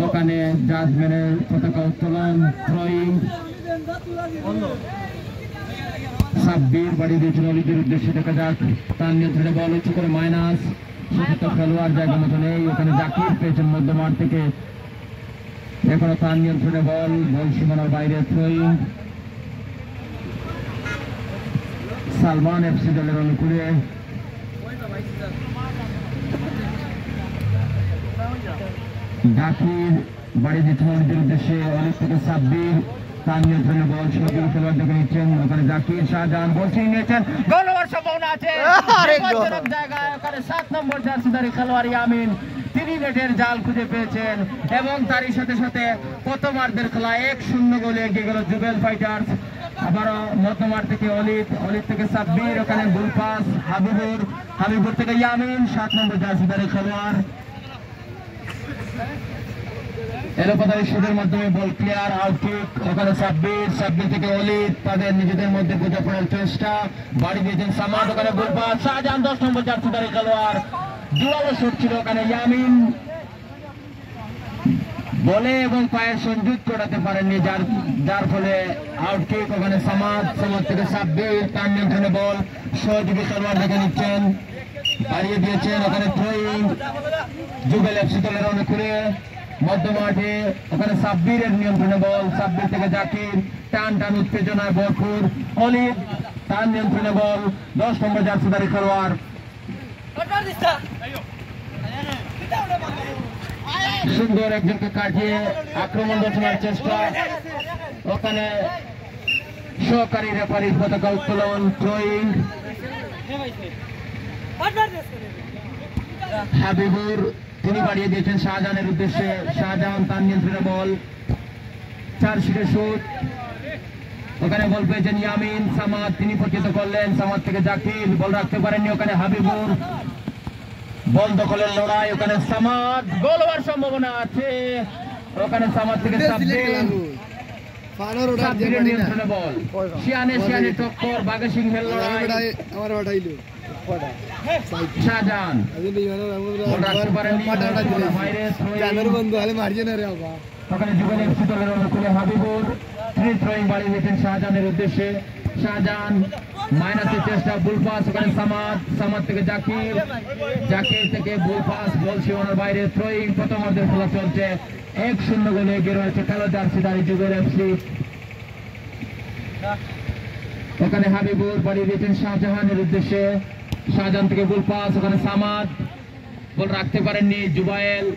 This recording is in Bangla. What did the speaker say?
ওখানে জাজমেনের পতাকা উত্তোলন, থ্রোয়িং। সাব্বির বাড়িয়ে দিয়েছেন অলিদের উদ্দেশ্যে, দেখা যাক। তার নিয়ন্ত্রণে বল উঁচু করে মাইনাস, সেটা খেলোয়াড় জায়গা মতো নেই। ওখানে জাকির পেয়েছেন মধ্যমাঠ থেকে, এখনো তার নিয়ন্ত্রণে বল, বল সীমানার বাইরে, থ্রোয়িং। সালমান এফসি দলের অনুকূলে জাকির বাড়িয়ে দিচ্ছেন অলিদের উদ্দেশ্যে, অলিদ থেকে সাব্বির, তার নিয়ন্ত্রণে বল, সবগুলো খেলোয়াড় দেখে নিচ্ছেন। ওখানে জাকির, শাহজাহান বল ছিনিয়ে নিয়েছেন, গোল হওয়ার সম্ভাবনা আছে বিপজ্জনক জায়গায়। ওখানে 7 নম্বর জার্সিধারী খেলোয়াড় ইয়ামিন, তিনি নেটের জাল খুঁজে পেয়েছেন এবং তারই সাথে সাথে প্রথমার্ধের খেলা 1-0 গোলে এগিয়ে গেল জুবেল ফাইটার্স। আবারও মধ্যমাঠ থেকে অলিদ, অলিদ থেকে সাব্বির, ওখানে গোল পাস হাবিবুর, হাবিবুর থেকে ইয়ামিন, 7 নম্বর জার্সিধারী খেলোয়াড়। এলোপাতারি শুটের মাধ্যমে বল ক্লিয়ার, আউটকিক। ওখানে সাব্বির, সাব্বির থেকে অলিদ, তাদের নিজেদের মধ্যে বোঝাপড়ার চেষ্টা, বাড়ি দিয়েছেন সামাদ, ওখানে গোল পাস শাহজাহান, 10 নম্বর জার্সিধারী খেলোয়াড়। জোরালো শুট ছিল ওখানে, ইয়ামিন বলে এবং পায়ের সংযুক্ত করাতে পারেননি, যার ফলে আউটকিক। ওখানে সামাদ, সামাদ থেকে সাব্বির, তার নিয়ন্ত্রণে বল, সহযোগী খেলোয়াড় দেখে নিচ্ছেন, বাড়িয়ে দিয়েছেন। ওখানে থ্রোয়িং, জুবেল এফসি দলের অনুকূলে মধ্যমাঠে। ওখানে সাব্বিরের নিয়ন্ত্রণে বল, সাব্বির থেকে জাকির, টান টান উত্তেজনায় ভরপুর, অলিদ, তার নিয়ন্ত্রণে বল, 10 নম্বর জার্সিধারী খেলোয়াড়। সুন্দর একজনকে কাটিয়ে আক্রমণ রচনার চেষ্টা, ওখানে সহকারী রেফারির পতাকা উত্তোলন, থ্রোয়িং। হাবিবুর, তিনি বাড়িয়ে দিয়েছেন শাহজাহানের উদ্দেশ্যে, শাহজাহান, তার নিয়ন্ত্রণে বল, 4 শিটের শুট। ওখানে বল পেয়েছেন ইয়ামিন, সামাদ, তিনি পরিচিত করলেন, সামাদ থেকে জাকির, বল রাখতে পারেননি। ওখানে হাবিবুর, বল দখলের লড়াই, ওখানে সামাদ, গোল হওয়ার সম্ভাবনা আছে। ওখানে সামাদ থেকে সাব্বির, সাব্বিরের নিয়ন্ত্রণে বল, শিয়ানে শিয়ানে টক্কর, বাঘে সিংহের লড়াই। শাহজাহান বল রাখতে পারেননি, বাইরে ওখানে জুবেল এফসি দলের অনুকূলে হাবিবুর, তিনি থ্রোয়িং বাড়িয়ে দিয়েছেন শাহজাহানের উদ্দেশ্যে, শাহজাহান মাইনাসের চেষ্টা, বুল পাস। ওখানে সামাদ, সামাদ থেকে জাকির, জাকির থেকে বুল পাস, বল সীমানার বাইরে, থ্রোয়িং। প্রথমার্ধের খেলা চলছে, 1-0 গোলে এগিয়ে রয়েছে খেলা জার্সিধারী জুবেল এফসি। ওখানে হাবিবুর বাড়িয়ে দিয়েছেন শাহজাহানের উদ্দেশ্যে, শাহজাহান থেকে বুল পাস। ওখানে সামাদ, বল রাখতে পারেননি, জুবায়েল,